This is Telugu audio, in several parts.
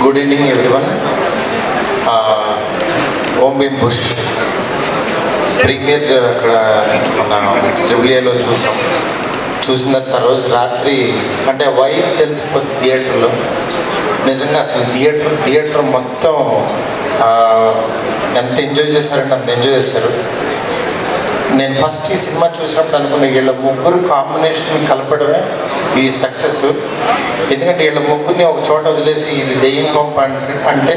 Good evening everyone. Om Bheem Bush premiere అక్కడ మన AAAలో చూసిన తర్వాత రోజు రాత్రి అంటే వైబ్ తెలిసిపోతుంది థియేటర్లో. నిజంగా అసలు థియేటర్ మొత్తం ఎంత ఎంజాయ్ చేశారంటే అంత ఎంజాయ్ చేశారు. నేను ఫస్ట్ ఈ సినిమా చూసినప్పుడు అనుకున్న వీళ్ళ ముగ్గురు కాంబినేషన్ కలపడమే ఈ సక్సెస్. ఎందుకంటే వీళ్ళ ముగ్గురిని ఒక చోట వదిలేసి ఇది దెయ్యం పంప అంటే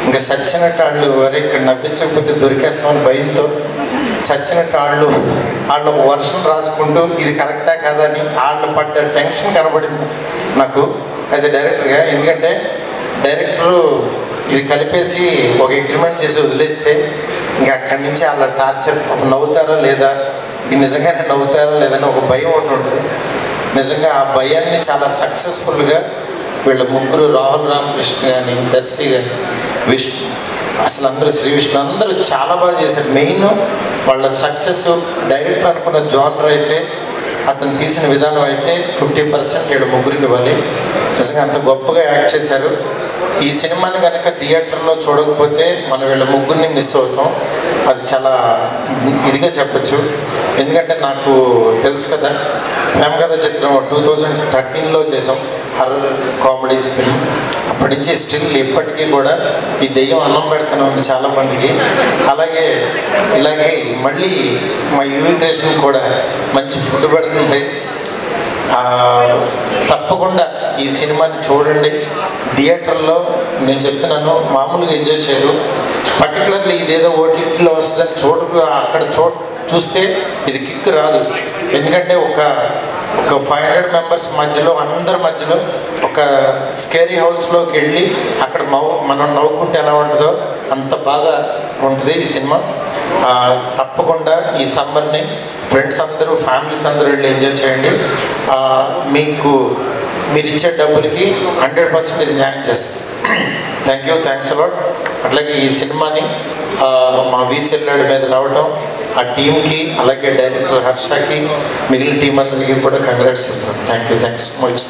ఇంకా చచ్చినట్టు వాళ్ళు వరే ఇక్కడ నవ్వించకపోతే దొరికేస్తామని భయంతో చచ్చినట్టు వాళ్ళు ఒక వర్షం రాసుకుంటూ ఇది కరెక్టా కాదా అని వాళ్ళు పడ్డ టెన్షన్ కనబడింది నాకు యాజ్ ఎ డైరెక్టర్గా. ఎందుకంటే డైరెక్టరు ఇది కలిపేసి ఒక అగ్రిమెంట్ చేసి వదిలేస్తే ఇంకా అక్కడి నుంచి వాళ్ళ టార్చర్ నవ్వుతారా లేదా, ఇది నిజంగానే నవ్వుతారా లేదని ఒక భయం ఒకటి ఉంటుంది. నిజంగా ఆ భయాన్ని చాలా సక్సెస్ఫుల్గా వీళ్ళ ముగ్గురు రాహుల్ రామకృష్ణ కానీ దర్శి కానీ విష్ణు అసలు అందరూ శ్రీ విష్ణు అందరూ చాలా బాగా చేశారు. మెయిన్ వాళ్ళ సక్సెస్ డైరెక్టర్ అనుకున్న జానర్ అయితే అతను తీసిన విధానం అయితే 50% వీళ్ళ ముగ్గురికి ఇవ్వాలి. నిజంగా అంత గొప్పగా యాక్ట్ చేశారు. ఈ సినిమాని కనుక థియేటర్లో చూడకపోతే మనం వీళ్ళ ముగ్గురిని మిస్ అవుతాం. అది చాలా ఇదిగా చెప్పచ్చు. ఎందుకంటే నాకు తెలుసు కదా, ప్రేమ కథ చిత్రం 2013లో చేసాం, హర్రర్ కామెడీస్ ఫిల్మ్. అప్పటి నుంచి స్టిల్ ఇప్పటికీ కూడా ఈ దెయ్యం అన్నం పెడుతూనే ఉంది చాలామందికి. ఇలాగే మళ్ళీ మా ఇమిగ్రేషన్ కూడా మంచి ఫుడ్ పెడుతుంది. తప్పకుండా ఈ సినిమాని చూడండి. థియేటర్లో నేను చెప్తున్నాను, మామూలుగా ఎంజాయ్ చేయరు. పర్టికులర్లీ ఇదేదో ఓటీటీలో వస్తుందని అక్కడ చూస్తే ఇది కిక్ రాదు. ఎందుకంటే ఒక 500 మెంబర్స్ మధ్యలో అందరి మధ్యలో ఒక స్కేరీ హౌస్లోకి వెళ్ళి అక్కడ మనం నవ్వుకుంటే ఎలా ఉంటుందో అంత బాగా ఉంటుంది ఈ సినిమా. తప్పకుండా ఈ సమ్మర్ని ఫ్రెండ్స్ అందరూ ఫ్యామిలీస్ అందరూ వెళ్ళి ఎంజాయ్ చేయండి. మీరు ఇచ్చే డబ్బులకి 100% ఇది న్యాయం చేస్తుంది. Thanks a lot. అట్లాగే ఈ సినిమాని మా VCLAD మీద రావడం ఆ టీంకి అలాగే డైరెక్టర్ హర్షకి మిగిలిన టీం అందరికీ కూడా కంగ్రాట్స్ చెప్తున్నాను. Thank you so much.